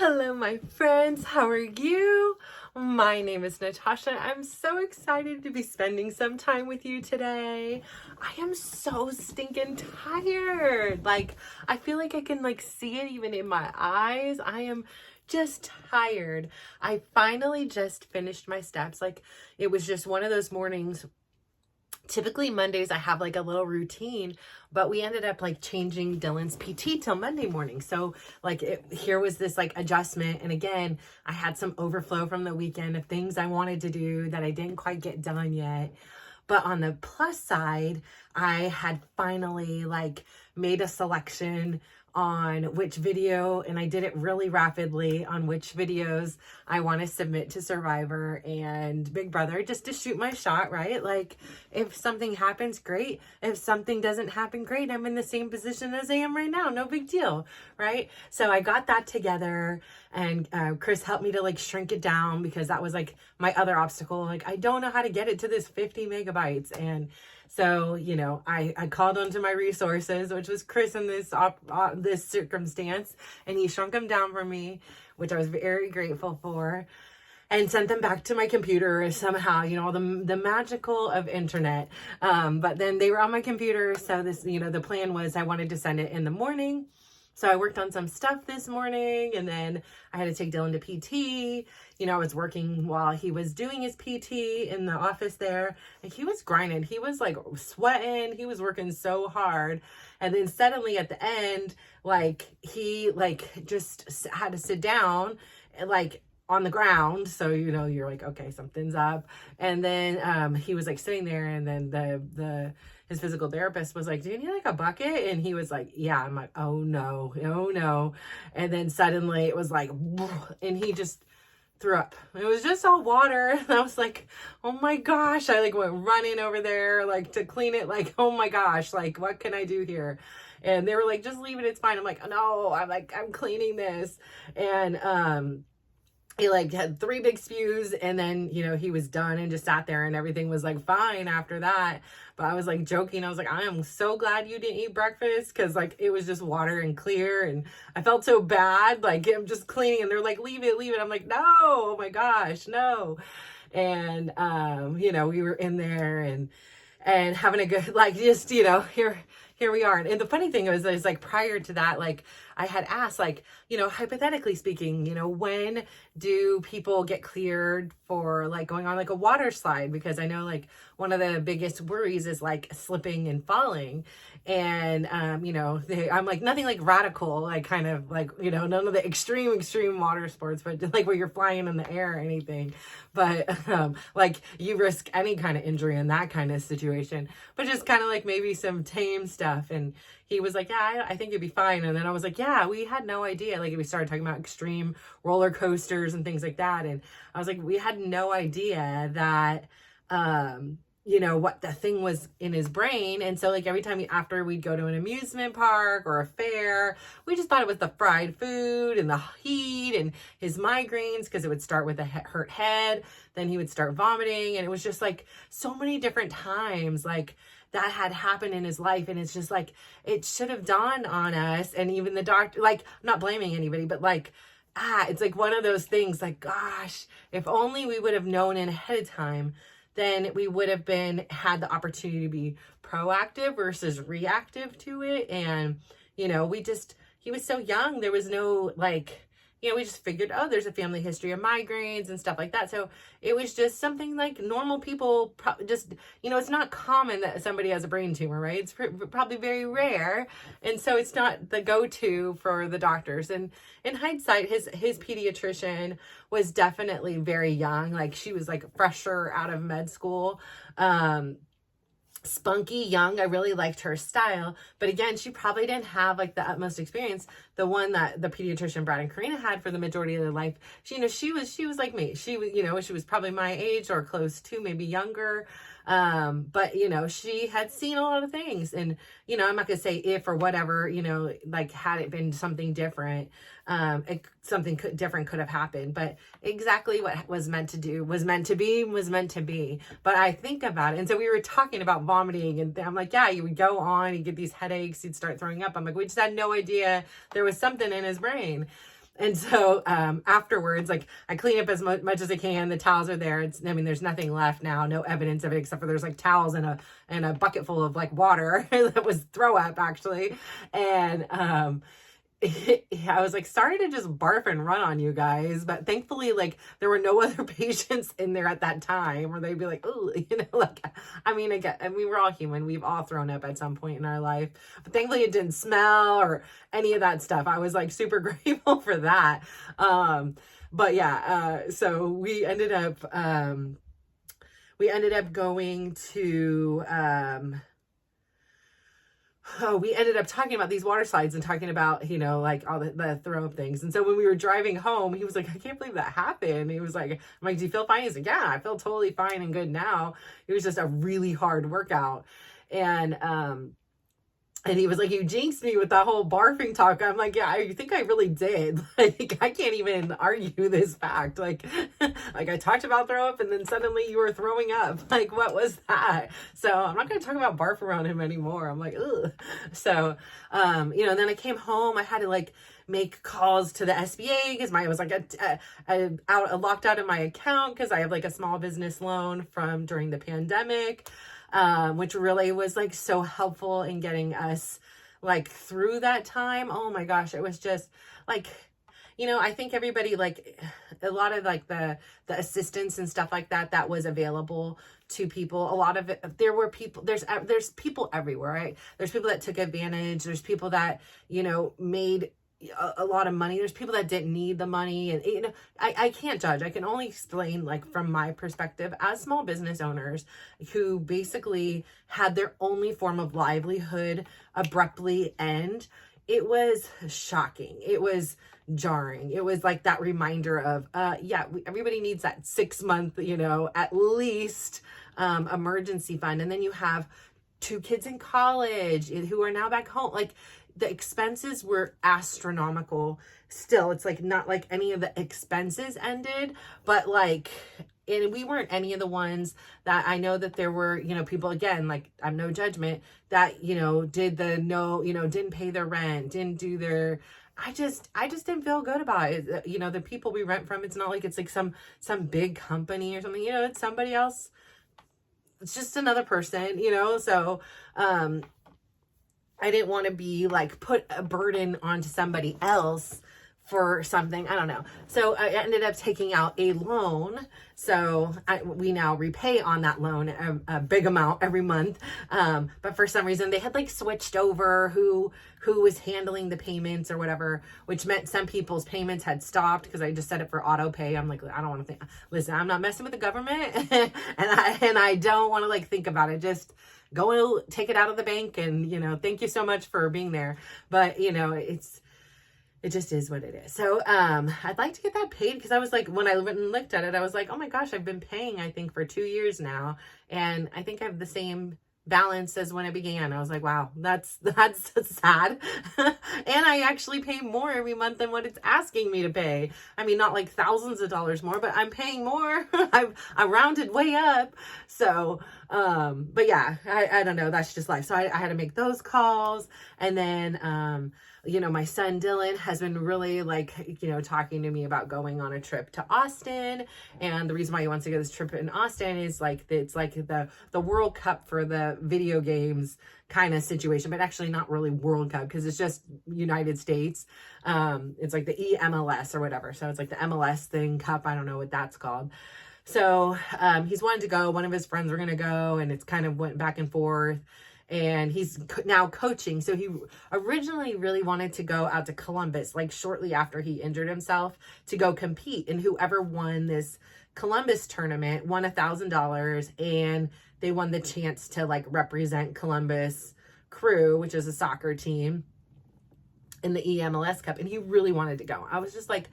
Hello, my friends. How are you? My name is Natasha. I'm so excited to be spending some time with you today. I am so stinking tired. I feel like I can see it even in my eyes. I am just tired. I finally just finished my steps. It was just one of those mornings. Typically Mondays I have a little routine, but we ended up changing Dylan's PT till Monday morning. So here was this adjustment. And again, I had some overflow from the weekend of things I wanted to do that I didn't quite get done yet. But on the plus side, I had finally made a selection on which video, and I did it really rapidly on which videos I want to submit to Survivor and Big Brother, just to shoot my shot, right? If something happens, great. If something doesn't happen, great. I'm in the same position as I am right now. No big deal, right? So I got that together, and Chris helped me to shrink it down, because that was my other obstacle. I don't know how to get it to this 50 megabytes. And so, I called onto my resources, which was Chris in this circumstance, and he shrunk them down for me, which I was very grateful for, and sent them back to my computer somehow, the magical of internet. But then they were on my computer. So this, the plan was I wanted to send it in the morning. So I worked on some stuff this morning, and then I had to take Dylan to PT. I was working while he was doing his PT in the office there, and he was grinding. He was sweating. He was working so hard. And then suddenly at the end, he just had to sit down, on the ground. So, you're okay, something's up. And then he was sitting there, and then his physical therapist was like, do you need a bucket? And he was like, yeah. I'm like, oh no. And then suddenly it was and he just threw up. It was just all water. And I was like, oh my gosh. I went running over there to clean it. Oh my gosh, what can I do here? And they were just leave it, it's fine. I'm like, no, I'm cleaning this. And he had 3 big spews, and then he was done and just sat there, and everything was fine after that. But I was joking. I was I am so glad you didn't eat breakfast, because it was just water and clear, and I felt so bad. I'm just cleaning, and they're leave it. I'm like, no, oh my gosh, no. And we were in there and having a good just here we are. And the funny thing was prior to that, I had asked, hypothetically speaking, when do people get cleared for going on a water slide? Because I know one of the biggest worries is slipping and falling. And, I'm nothing radical, kind of none of the extreme water sports, but where you're flying in the air or anything. But, you risk any kind of injury in that kind of situation, but just kind of maybe some tame stuff. And he was like, yeah, I think you'd be fine. And then I was like, yeah, we had no idea. We started talking about extreme roller coasters and things like that. And I was like, we had no idea that, what the thing was in his brain. And so every time after we'd go to an amusement park or a fair, we just thought it was the fried food and the heat and his migraines, because it would start with a hurt head. Then he would start vomiting. And it was just so many different times, that had happened in his life. And it's just it should have dawned on us. And even the doctor, I'm not blaming anybody, but it's one of those things, gosh, if only we would have known in ahead of time, then we would have had the opportunity to be proactive versus reactive to it. And, he was so young. There was no we just figured, oh, there's a family history of migraines and stuff like that. So it was just something normal people just, it's not common that somebody has a brain tumor, right? It's probably very rare. And so it's not the go-to for the doctors. And in hindsight, his pediatrician was definitely very young. She was fresher out of med school. Spunky, young. I really liked her style, but again, she probably didn't have the utmost experience. The one that the pediatrician Brad and Karina had for the majority of their life, she was like me. She was, she was probably my age or close to, maybe younger. But she had seen a lot of things, and I'm not gonna say if or whatever, had it been something different, something different could have happened, but exactly what was meant to do was meant to be. But I think about it. And so we were talking about vomiting, and I'm like, yeah, you would go on, you get these headaches, you'd start throwing up. I'm like, we just had no idea there was something in his brain. And so afterwards, like I clean up as much as I can. The towels are there. There's nothing left now, no evidence of it except for there's like towels and a bucket full of like water that was throw up actually. And I was like starting to just barf and run on you guys, but thankfully like there were no other patients in there at that time, or they'd be like, oh, like we're all human. We've all thrown up at some point in our life, but thankfully it didn't smell or any of that stuff. I was like super grateful for that. But yeah, so we ended up going to we ended up talking about these water slides and talking about, like all the throw up things. And so when we were driving home, he was like, I can't believe that happened. He was like, I'm like, do you feel fine? He's like, yeah, I feel totally fine and good now. It was just a really hard workout. And he was like, you jinxed me with that whole barfing talk. I'm like, yeah, I think I really did. Like, I can't even argue this fact. Like I talked about throw up and then suddenly you were throwing up. Like, what was that? So I'm not going to talk about barf around him anymore. I'm like, ugh. So, and then I came home. I had to like make calls to the SBA because I was like locked out of my account because I have like a small business loan from during the pandemic. Which really was like so helpful in getting us like through that time. Oh my gosh, it was just like, I think everybody, like a lot of like the assistance and stuff like that was available to people. A lot of it, there were people, there's people everywhere, right? There's people that took advantage. There's people that, made a lot of money. There's people that didn't need the money, and I can't judge. I can only explain like from my perspective as small business owners who basically had their only form of livelihood abruptly end. It was shocking. It was jarring. It was like that reminder of everybody needs that 6 month, at least emergency fund. And then you have 2 kids in college who are now back home. Like, the expenses were astronomical still. It's like not like any of the expenses ended, but like, and we weren't any of the ones that I know that there were, people, again, like I'm no judgment, that, didn't pay their rent, didn't do their, I just didn't feel good about it. The people we rent from, it's not like it's like some big company or something, it's somebody else. It's just another person, so, I didn't want to be like put a burden onto somebody else for something. I don't know. So I ended up taking out a loan. So we now repay on that loan a big amount every month. But for some reason they had like switched over who was handling the payments or whatever, which meant some people's payments had stopped because I just set it for auto pay. I'm like, I don't want to think, listen, I'm not messing with the government and I don't want to like think about it. Just go and take it out of the bank and, thank you so much for being there. But, it just is what it is. So, I'd like to get that paid because I was like, when I went and looked at it, I was like, oh my gosh, I've been paying, I think for 2 years now. And I think I have the same balance as when it began. I was like, wow, that's sad. And I actually pay more every month than what it's asking me to pay. I mean, not like thousands of dollars more, but I'm paying more. I rounded way up. So, but yeah, I don't know. That's just life. So I had to make those calls. And then, my son Dylan has been really like, talking to me about going on a trip to Austin. And the reason why he wants to go this trip in Austin is like, it's like the World Cup for the video games kind of situation, but actually not really World Cup because it's just United States. It's like the EMLS or whatever. So it's like the MLS thing cup. I don't know what that's called. So he's wanted to go. One of his friends were going to go, and it's kind of went back and forth. And he's now coaching. So he originally really wanted to go out to Columbus, like shortly after he injured himself, to go compete. And whoever won this Columbus tournament won $1,000, and they won the chance to like represent Columbus Crew, which is a soccer team, in the EMLS Cup. And he really wanted to go. I was just like,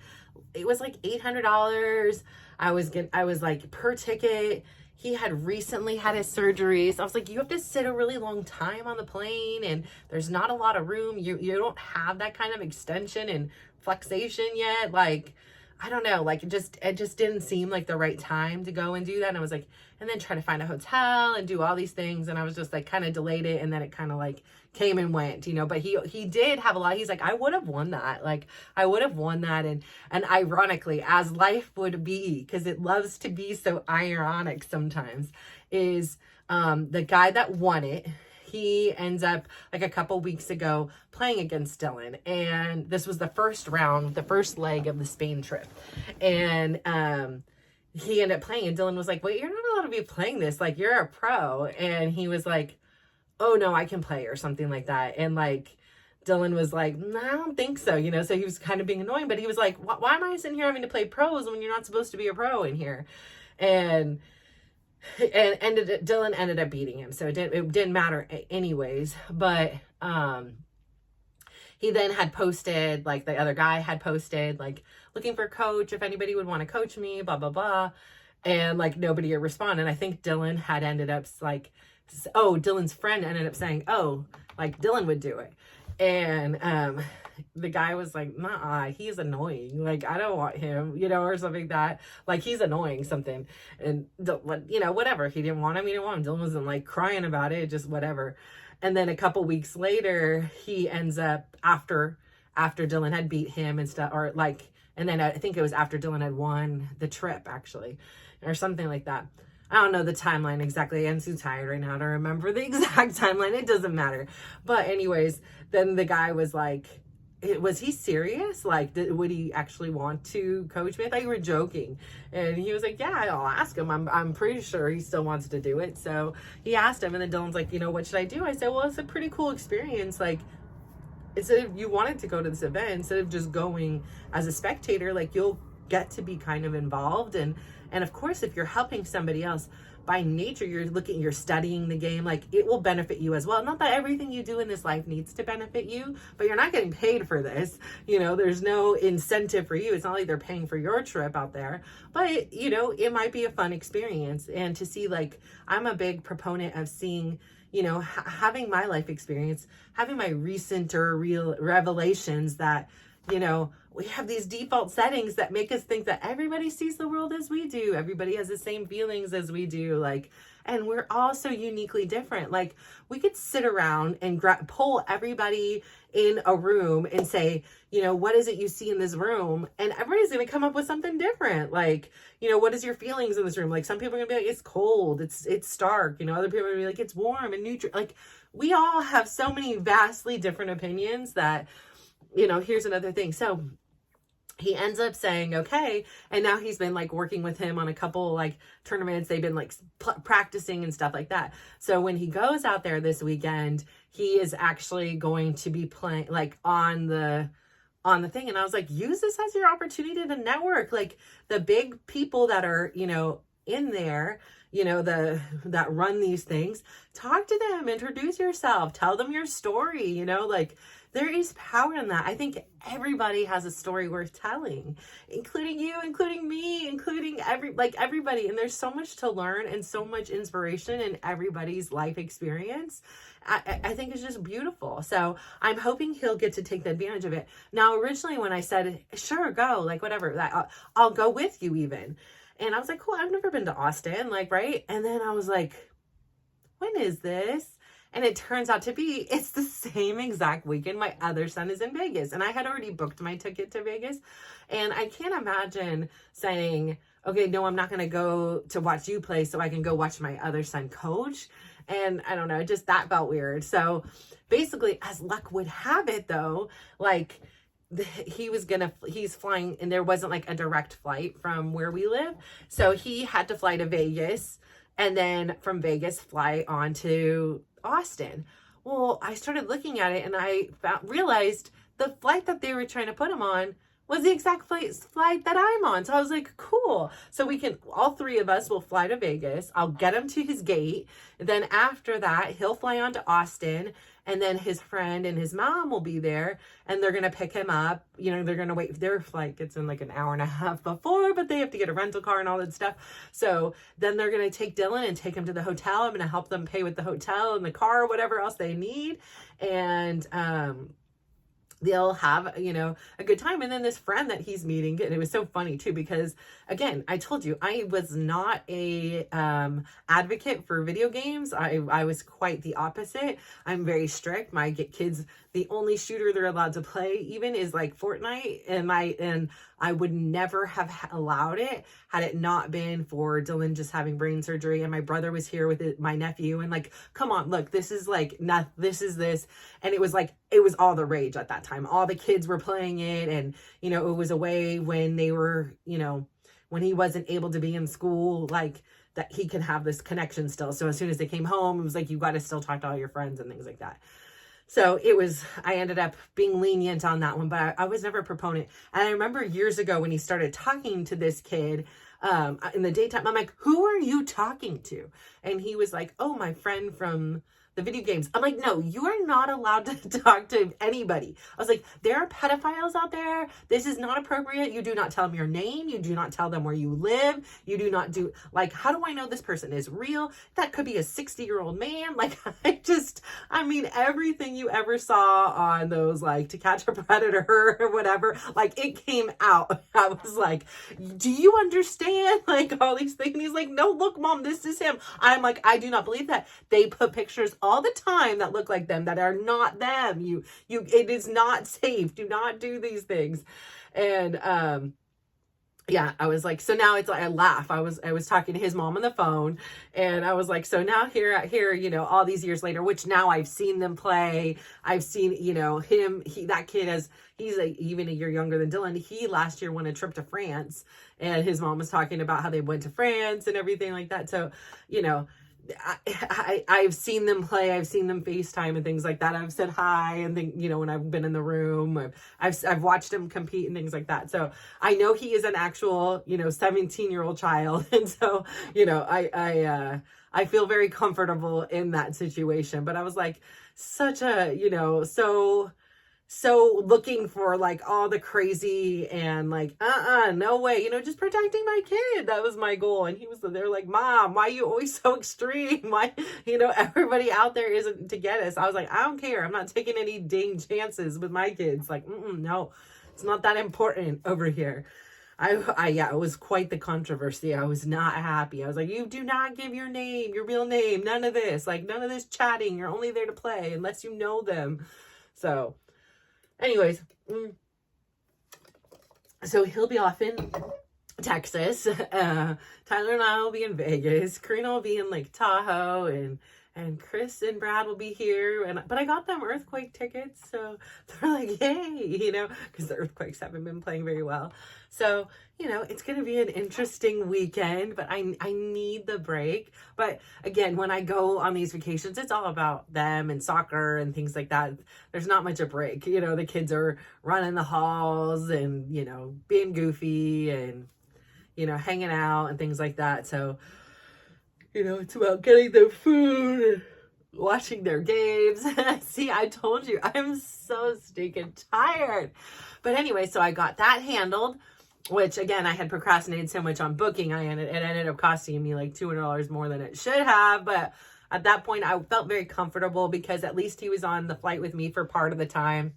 it was like $800. I was like per ticket. He had recently had his surgeries. I was like, you have to sit a really long time on the plane and there's not a lot of room. You don't have that kind of extension and flexation yet. Like, I don't know, like it just didn't seem like the right time to go and do that. And I was like, and then try to find a hotel and do all these things. And I was just like kind of delayed it. And then it kind of like came and went, you know, but he did have a lot. He's like, I would have won that. Like I would have won that. And ironically, as life would be, because it loves to be so ironic sometimes, is the guy that won it, he ends up like a couple weeks ago playing against Dylan. And this was the first round, the first leg of the Spain trip. And he ended up playing, and Dylan was like, wait, you're not allowed to be playing this. Like, you're a pro. And he was like, oh no, I can play, or something like that. And like, Dylan was like, no, I don't think so. You know, so he was kind of being annoying, but he was like, why am I sitting here having to play pros when you're not supposed to be a pro in here? And Dylan ended up beating him, so it didn't matter anyways. But he then had posted, like the other guy had posted, like, looking for a coach, if anybody would want to coach me, blah blah blah, and like nobody had responded. And I think Dylan had ended up like, oh, Dylan's friend ended up saying, oh, like Dylan would do it. And the guy was like, nah, he's annoying. Like, I don't want him, you know, or something like that. Like, he's annoying, something. And, you know, whatever. He didn't want him. He didn't want him. Dylan wasn't like crying about it, just whatever. And then a couple weeks later, he ends up after Dylan had beat him and stuff, or like, and then I think it was after Dylan had won the trip, actually, or something like that. I don't know the timeline exactly. I'm too tired right now to remember the exact timeline. It doesn't matter. But anyways, then the guy was like, was he serious? Like, would he actually want to coach me? I thought you were joking. And he was like, yeah, I'll ask him. I'm pretty sure he still wants to do it. So he asked him, and then Dylan's like, you know, what should I do? I said, well, it's a pretty cool experience. Like, instead of you wanted to go to this event, instead of just going as a spectator, like, you'll get to be kind of involved. And of course, if you're helping somebody else, by nature, you're studying the game, like it will benefit you as well. Not that everything you do in this life needs to benefit you, but you're not getting paid for this. You know, there's no incentive for you. It's not like they're paying for your trip out there, but you know, it might be a fun experience. And to see, like, I'm a big proponent of seeing, you know, having my life experience, having my recent or real revelations that, you know, we have these default settings that make us think that everybody sees the world as we do. Everybody has the same feelings as we do. Like, and we're all so uniquely different. Like, we could sit around and pull everybody in a room and say, you know, what is it you see in this room? And everybody's going to come up with something different. Like, you know, what is your feelings in this room? Like, some people are going to be like, it's cold, it's stark. You know, other people are going to be like, it's warm and neutral. Like, we all have so many vastly different opinions that, you know, here's another thing. So he ends up saying, okay. And now he's been like working with him on a couple like tournaments. They've been like practicing and stuff like that. So when he goes out there this weekend, he is actually going to be playing like on the thing. And I was like, use this as your opportunity to network. Like, the big people that are, you know, in there, you know, that run these things, talk to them, introduce yourself, tell them your story, you know, like, there is power in that. I think everybody has a story worth telling, including you, including me, including everybody. And there's so much to learn and so much inspiration in everybody's life experience. I think it's just beautiful. So I'm hoping he'll get to take the advantage of it. Now, originally when I said, sure, go, like, whatever, I'll go with you even. And I was like, cool, I've never been to Austin, like, right? And then I was like, when is this? And it turns out to be, it's the same exact weekend my other son is in Vegas. And I had already booked my ticket to Vegas. And I can't imagine saying, okay, no, I'm not going to go to watch you play so I can go watch my other son coach. And I don't know, just that felt weird. So basically, as luck would have it though, like, he's flying, and there wasn't like a direct flight from where we live. So he had to fly to Vegas, and then from Vegas fly on to Austin. Well, I started looking at it, and I realized the flight that they were trying to put him on was the exact flight that I'm on. So I was like, cool. So all three of us will fly to Vegas. I'll get him to his gate. And then after that, he'll fly on to Austin, and then his friend and his mom will be there, and they're going to pick him up. You know, they're going to wait. Their flight gets in like an hour and a half before, but they have to get a rental car and all that stuff. So then they're going to take Dylan and take him to the hotel. I'm going to help them pay with the hotel and the car, whatever else they need. And they'll have, you know, a good time. And then this friend that he's meeting, and it was so funny too, because again, I told you, I was not a advocate for video games. I was quite the opposite. I'm very strict. My kids, the only shooter they're allowed to play even is like Fortnite, and I would never have allowed it had it not been for Dylan just having brain surgery, and my brother was here with my nephew, and like, come on, look, this is like, not, this is this. And it was like, it was all the rage at that time. All the kids were playing it, and, you know, it was a way when they were, you know, when he wasn't able to be in school, like, that he could have this connection still. So as soon as they came home, it was like, you got to still talk to all your friends and things like that. So it was, I ended up being lenient on that one, but I was never a proponent. And I remember years ago when he started talking to this kid in the daytime, I'm like, who are you talking to? And he was like, oh, my friend from the video games. I'm like, no, you are not allowed to talk to anybody. I was like, there are pedophiles out there. This is not appropriate. You do not tell them your name. You do not tell them where you live. You do not do, like, how do I know this person is real? That could be a 60-year-old man. Like, I mean, everything you ever saw on those, like, To Catch a Predator or whatever, like, it came out. I was like, do you understand? Like, all these things. And he's like, no, look, Mom, this is him. I'm like, I do not believe that. They put pictures all the time that look like them, that are not them. It is not safe. Do not do these things. And, yeah, I was like, so now it's like, I laugh. I was talking to his mom on the phone, and I was like, so now here, you know, all these years later, which now I've seen them play. I've seen, you know, that kid he's even a year younger than Dylan. He last year went a trip to France, and his mom was talking about how they went to France and everything like that. So, you know, I've seen them play. I've seen them FaceTime and things like that. I've said hi, and then, you know, when I've been in the room, I've watched him compete and things like that. So I know he is an actual, you know, 17-year-old child. And so, you know, I feel very comfortable in that situation. But I was like, such a, you know, so looking for like all the crazy and like, no way, you know, just protecting my kid. That was my goal. And they're like, Mom, why are you always so extreme? Why, you know, everybody out there isn't to get us. I was like, I don't care. I'm not taking any dang chances with my kids. Like, no, it's not that important over here. Yeah, it was quite the controversy. I was not happy. I was like, you do not give your name, your real name, none of this, like none of this chatting. You're only there to play unless you know them. So anyways, so he'll be off in Texas. Tyler and I will be in Vegas. Karina will be in Lake Tahoe, and Chris and Brad will be here. But I got them earthquake tickets, so they're like, yay, you know, because the earthquakes haven't been playing very well. So, you know, it's going to be an interesting weekend, but I need the break. But again, when I go on these vacations, it's all about them and soccer and things like that. There's not much a break. You know, the kids are running the halls and, you know, being goofy and, you know, hanging out and things like that. So, you know, it's about getting their food and watching their games. See, I told you, I'm so stinking tired. But anyway, so I got that handled, which again, I had procrastinated so much on booking. It ended up costing me like $200 more than it should have. But at that point, I felt very comfortable because at least he was on the flight with me for part of the time.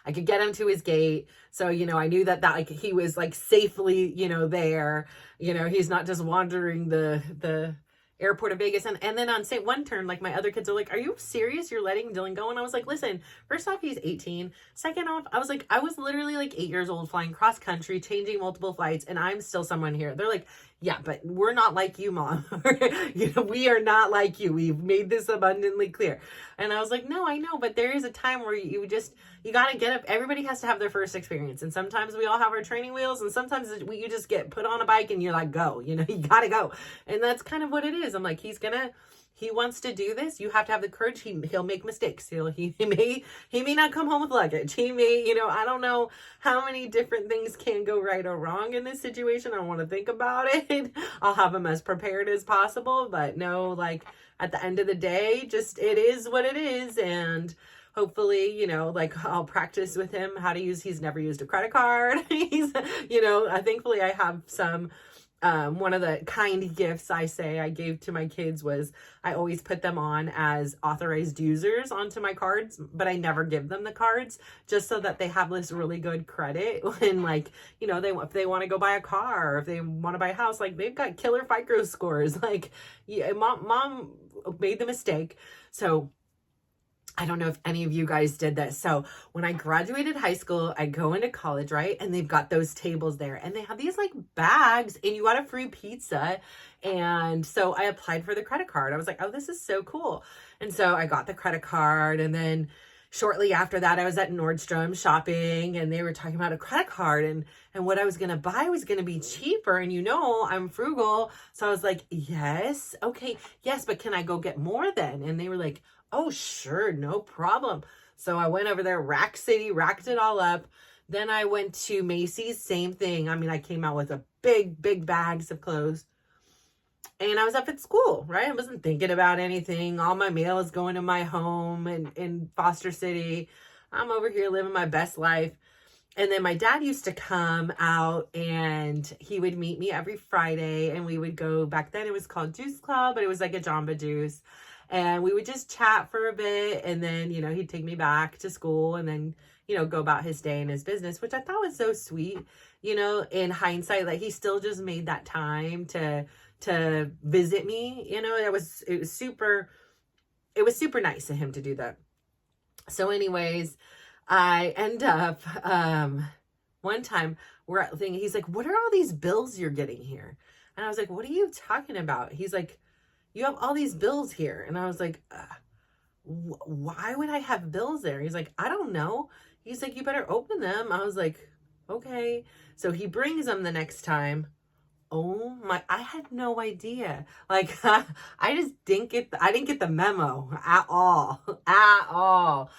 I could get him to his gate. So, you know, I knew that like he was like safely, you know, there, you know, he's not just wandering the airport of Vegas. And then on say one turn, like my other kids are like, are you serious? You're letting Dylan go? And I was like, listen, first off, he's 18. Second off, I was like, I was literally like 8 years old flying cross country, changing multiple flights. And I'm still someone here. They're like, yeah, but we're not like you, Mom. You know, we are not like you. We've made this abundantly clear. And I was like, no, I know, but there is a time where you got to get up. Everybody has to have their first experience. And sometimes we all have our training wheels, and sometimes you just get put on a bike and you're like, go, you know, you got to go. And that's kind of what it is. I'm like, he wants to do this. You have to have the courage. He'll make mistakes. He may not come home with luggage. He may, you know, I don't know how many different things can go right or wrong in this situation. I don't want to think about it. I'll have him as prepared as possible, but no, like at the end of the day, just it is what it is. And hopefully, you know, like I'll practice with him how to he's never used a credit card. He's, you know, thankfully I have some one of the kind gifts I gave to my kids was I always put them on as authorized users onto my cards, but I never give them the cards just so that they have this really good credit when, like, you know, if they want to go buy a car, or if they want to buy a house, like they've got killer FICO scores. Like, yeah, mom made the mistake. So I don't know if any of you guys did this. So when I graduated high school, I go into college, right? And they've got those tables there and they have these like bags and you got a free pizza. And so I applied for the credit card. I was like, oh, this is so cool. And so I got the credit card. And then shortly after that, I was at Nordstrom shopping and they were talking about a credit card and what I was going to buy was going to be cheaper. And you know, I'm frugal. So I was like, yes, okay, yes, but can I go get more then? And they were like, oh, sure, no problem. So I went over there, Rack City, racked it all up. Then I went to Macy's, same thing. I mean, I came out with a big bags of clothes. And I was up at school, right? I wasn't thinking about anything. All my mail is going to my home in Foster City. I'm over here living my best life. And then my dad used to come out and he would meet me every Friday and we would go, back then it was called Juice Club, but it was like a Jamba Juice. And we would just chat for a bit and then, you know, he'd take me back to school and then, you know, go about his day and his business, which I thought was so sweet, you know, in hindsight, like he still just made that time to visit me, you know. It was super nice of him to do that. So anyways, I end up, one time we're at thinking, he's like, what are all these bills you're getting here? And I was like, what are you talking about? He's like, you have all these bills here. And I was like, why would I have bills there? He's like, I don't know. He's like, you better open them. I was like, okay. So he brings them the next time. Oh my, I had no idea. Like, I just didn't get the memo at all, at all.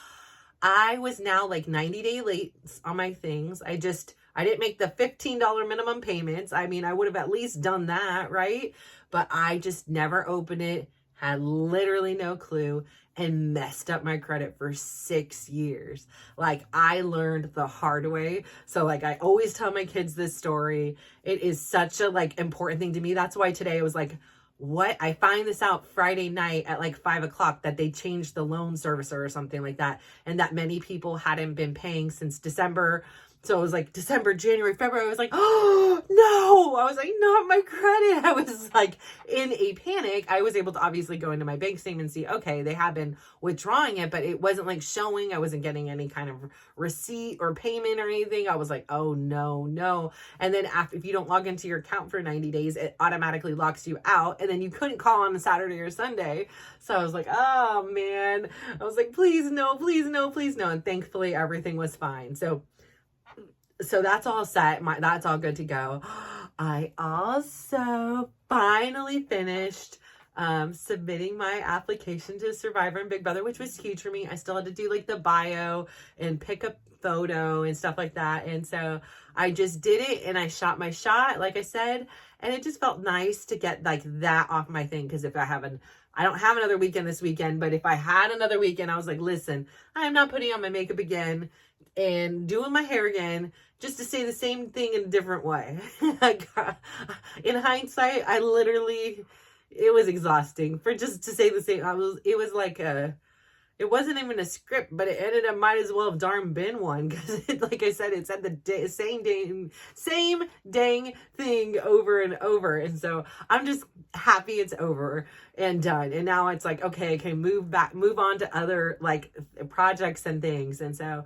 I was now like 90-day late on my things. I didn't make the $15 minimum payments. I mean, I would have at least done that, right? But I just never opened it, had literally no clue, and messed up my credit for 6 years. Like, I learned the hard way. So like, I always tell my kids this story. It is such a like important thing to me. That's why today I was like, what? I find this out Friday night at like 5:00 that they changed the loan servicer or something like that. And that many people hadn't been paying since December. So it was like December, January, February. I was like, oh no, I was like, not my credit. I was like in a panic. I was able to obviously go into my bank statement and see, okay, they have been withdrawing it, but it wasn't like showing. I wasn't getting any kind of receipt or payment or anything. I was like, oh no. And then if you don't log into your account for 90 days, it automatically locks you out. And then you couldn't call on a Saturday or Sunday. So I was like, oh man, I was like, please no. And thankfully everything was fine. So that's all set. That's all good to go. I also finally finished submitting my application to Survivor and Big Brother, which was huge for me. I still had to do like the bio and pick a photo and stuff like that. And so I just did it and I shot my shot, like I said, and it just felt nice to get like that off my thing. Cause I don't have another weekend this weekend, but if I had another weekend, I was like, listen, I am not putting on my makeup again and doing my hair again just to say the same thing in a different way. In hindsight, it was exhausting for just to say the same. It was like it wasn't even a script, but it ended up might as well have darn been one because, like I said, it said the same dang thing over and over. And so I'm just happy it's over and done. And now it's like, okay, I can move on to other like projects and things. And so,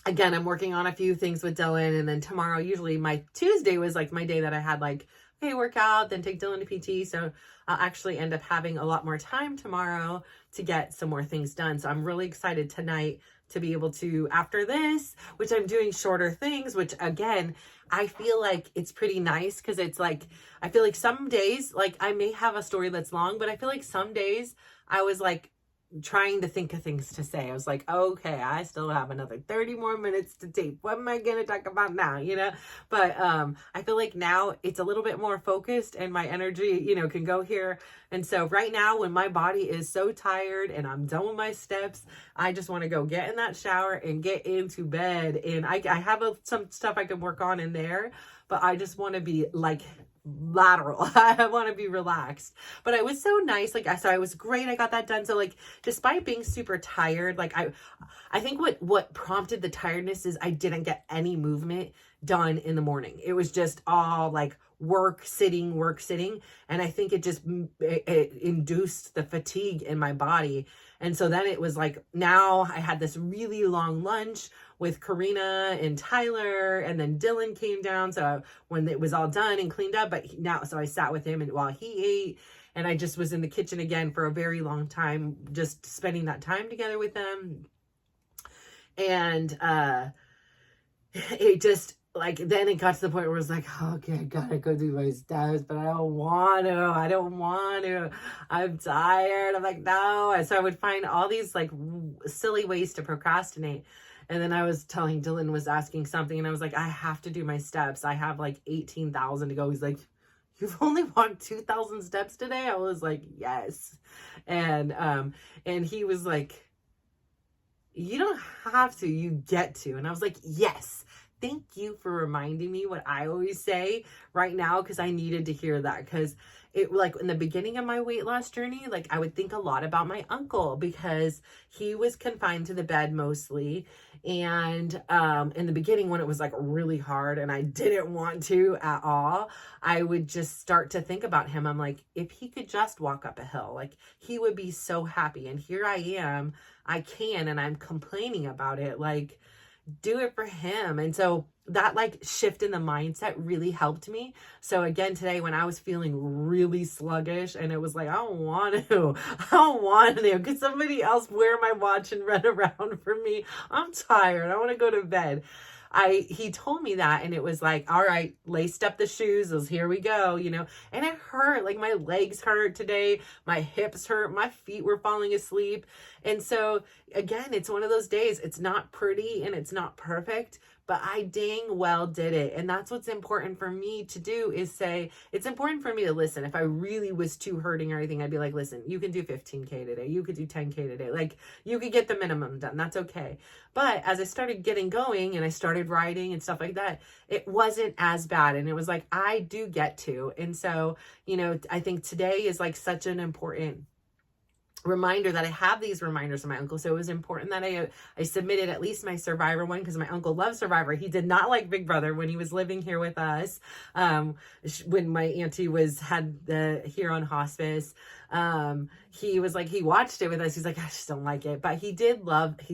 again, I'm working on a few things with Dylan, and then tomorrow, usually my Tuesday was like my day that I had like, okay, work out, then take Dylan to PT. So I'll actually end up having a lot more time tomorrow to get some more things done. So I'm really excited tonight to be able to, after this, which I'm doing shorter things, which again, I feel like it's pretty nice because it's like, I feel like some days, like I may have a story that's long, but I feel like some days I was like trying to think of things to say. I was like, okay, I still have another 30 more minutes to tape. What am I going to talk about now? But I feel like now it's a little bit more focused and my energy, can go here. And so right now when my body is so tired and I'm done with my steps, I just want to go get in that shower and get into bed. And I have some stuff I can work on in there, but I just want to be like lateral. I want to be relaxed. But it was so nice. So it was great. I got that done. So despite being super tired, I think what prompted the tiredness is I didn't get any movement done in the morning. It was just all work, sitting. And I think it induced the fatigue in my body. And so then it was now I had this really long lunch with Karina and Tyler, and then Dylan came down. So when it was all done and cleaned up, so I sat with him and while he ate, and I just was in the kitchen again for a very long time, just spending that time together with them. And it just then it got to the point where it was okay, I gotta go do my steps, but I don't want to. I'm tired. I'm no. And so I would find all these silly ways to procrastinate. And then I was telling Dylan was asking something and I was I have to do my steps. I have 18,000 to go. He's you've only walked 2,000 steps today? I was yes. And he was you don't have to, you get to. And I was yes. Thank you for reminding me what I always say right now, because I needed to hear that. Because it in the beginning of my weight loss journey, I would think a lot about my uncle because he was confined to the bed mostly. And in the beginning, when it was really hard and I didn't want to at all, I would just start to think about him. I'm if he could just walk up a hill, he would be so happy. And here I am, I can, and I'm complaining about it. Do it for him. And so that shift in the mindset really helped me. So again, today when I was feeling really sluggish and it was I don't want to, could somebody else wear my watch and run around for me? I'm tired. I want to go to bed. He told me that, and it was all right, laced up the shoes, here we go, and it hurt. My legs hurt today, my hips hurt, my feet were falling asleep. And so again, it's one of those days, it's not pretty and it's not perfect, but I dang well did it. And that's what's important for me to do, is say, it's important for me to listen. If I really was too hurting or anything, I'd be listen, you can do 15K today. You could do 10K today. You could get the minimum done. That's okay. But as I started getting going and I started writing and stuff like that, it wasn't as bad. And it was I do get to. And so, I think today is such an important reminder that I have these reminders of my uncle. So it was important that I submitted at least my Survivor one, because my uncle loves Survivor. He did not like Big Brother when he was living here with us. When my auntie had here on hospice, he was he watched it with us. He's I just don't like it, but he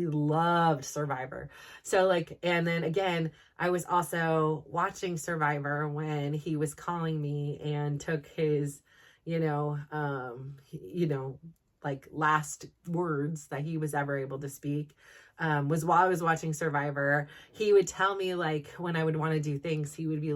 loved Survivor. So and then again, I was also watching Survivor when he was calling me and took his, last words that he was ever able to speak, was while I was watching Survivor. He would tell me when I would want to do things, he would be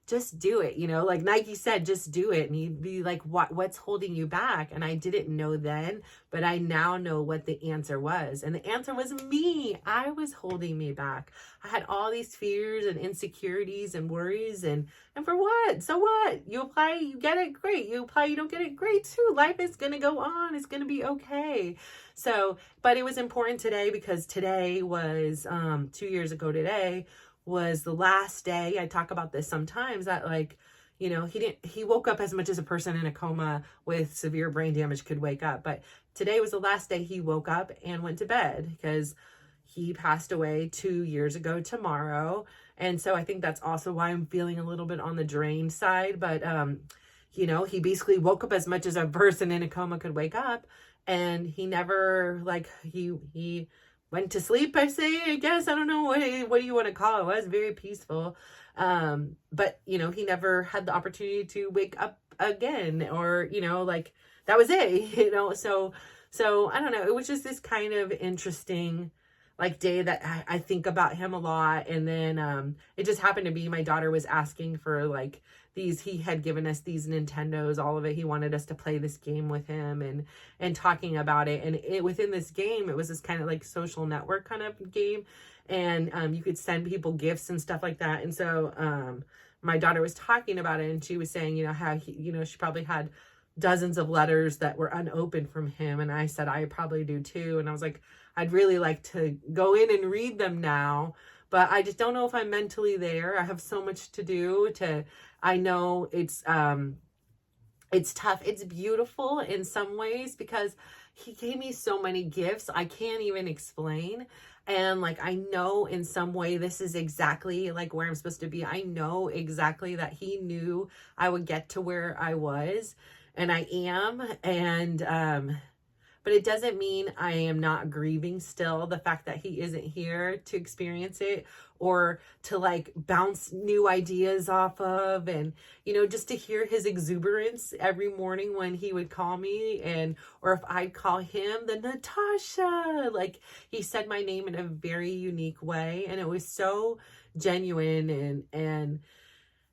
just do it, Nike said, just do it. And he'd be what's holding you back? And I didn't know then, but I now know what the answer was. And the answer was me. I was holding me back. I had all these fears and insecurities and worries, and for what? So what? You apply, you get it, great. You apply, you don't get it, great too. Life is going to go on. It's going to be okay. So, but it was important today, because today was 2 years ago today was the last day. I talk about this sometimes, that he woke up as much as a person in a coma with severe brain damage could wake up. But today was the last day he woke up and went to bed, because he passed away 2 years ago tomorrow. And so I think that's also why I'm feeling a little bit on the drained side. But, he basically woke up as much as a person in a coma could wake up. And he never, he went to sleep, I say, I guess. I don't know what do you want to call it. It was very peaceful. But, he never had the opportunity to wake up again, or, that was it, so I don't know. It was just this kind of interesting like day that I think about him a lot. And then it just happened to be my daughter was asking for like these, he had given us these Nintendos, all of it. He wanted us to play this game with him and talking about it. And within this game, it was this kind of like social network kind of game. And you could send people gifts and stuff like that. And so my daughter was talking about it, and she was saying, how he, she probably had dozens of letters that were unopened from him. And I said, I probably do too. And I was like, I'd really like to go in and read them now, but I just don't know if I'm mentally there. I have so much to do I know it's tough. It's beautiful in some ways because he gave me so many gifts. I can't even explain. And like, I know in some way this is exactly like where I'm supposed to be. I know exactly that he knew I would get to where I was, and I am. And, but it doesn't mean I am not grieving still the fact that he isn't here to experience it or to like bounce new ideas off of. And, just to hear his exuberance every morning when he would call me, or if I'd call him, the Natasha, like he said my name in a very unique way. And it was so genuine.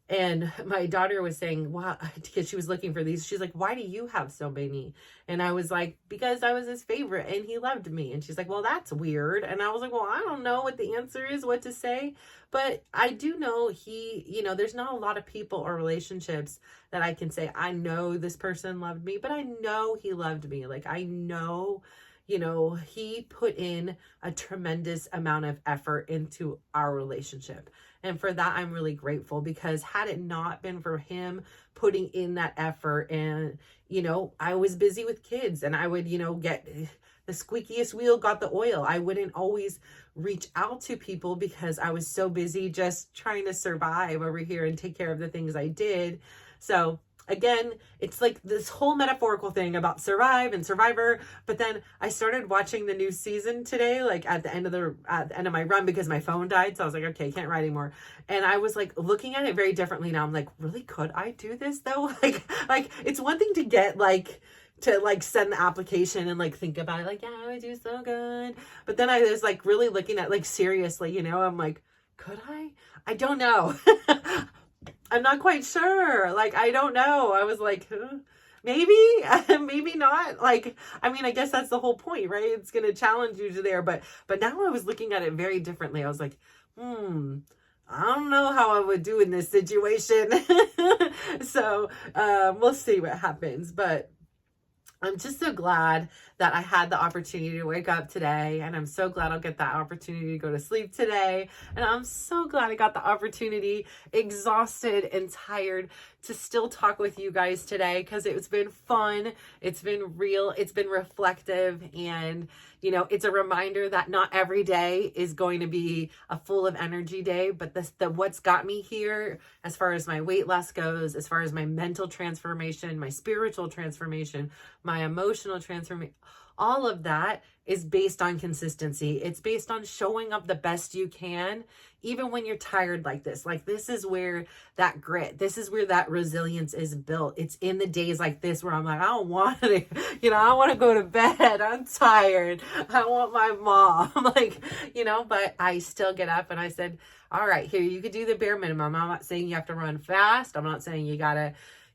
And my daughter was saying, wow, because she was looking for these. She's like, why do you have so many? And I was like, because I was his favorite and he loved me. And she's like, well, that's weird. And I was like, well, I don't know what the answer is, what to say. But I do know there's not a lot of people or relationships that I can say, I know this person loved me, but I know he loved me. Like, I know, he put in a tremendous amount of effort into our relationship. And for that, I'm really grateful, because had it not been for him putting in that effort, and, I was busy with kids, and I would, get the squeakiest wheel got the oil. I wouldn't always reach out to people because I was so busy just trying to survive over here and take care of the things I did. So again, it's like this whole metaphorical thing about survive and survivor. But then I started watching the new season today, like at the end of my run, because my phone died. So I was like, okay, can't ride anymore. And I was like looking at it very differently now. I'm like, really, could I do this though? Like it's one thing to get to send the application and think about it, yeah, I would do so good. But then I was really looking at seriously, I'm like, could I don't know. I'm not quite sure. I don't know. I was like, maybe, maybe not. I guess that's the whole point, right? It's going to challenge you to there. But now I was looking at it very differently. I was like, I don't know how I would do in this situation. So, we'll see what happens. But I'm just so glad that I had the opportunity to wake up today, and I'm so glad I'll get that opportunity to go to sleep today. And I'm so glad I got the opportunity, exhausted and tired, to still talk with you guys today, because it's been fun. It's been real. It's been reflective. And, it's a reminder that not every day is going to be a full of energy day, but what's got me here, as far as my weight loss goes, as far as my mental transformation, my spiritual transformation, my emotional transformation, all of that is based on consistency. It's based on showing up the best you can, even when you're tired like this. This is where that grit, this is where that resilience is built. It's in the days like this where I'm like, I don't want to, I want to go to bed. I'm tired. I want my mom. But I still get up and I said, all right, here, you could do the bare minimum. I'm not saying you have to run fast. I'm not saying you got to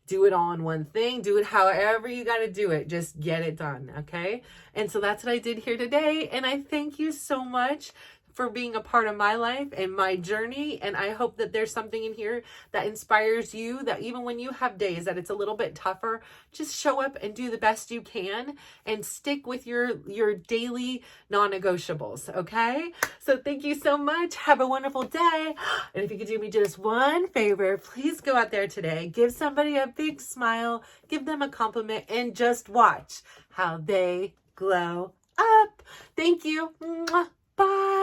do it all in one thing. Do it however you got to do it. Just get it done. Okay. And so that's what I did here today. And I thank you so much for being a part of my life and my journey. And I hope that there's something in here that inspires you, that even when you have days that it's a little bit tougher, just show up and do the best you can and stick with your daily non-negotiables. Okay. So thank you so much. Have a wonderful day. And if you could do me just one favor, please go out there today, give somebody a big smile, give them a compliment, and just watch how they glow up. Thank you. Bye.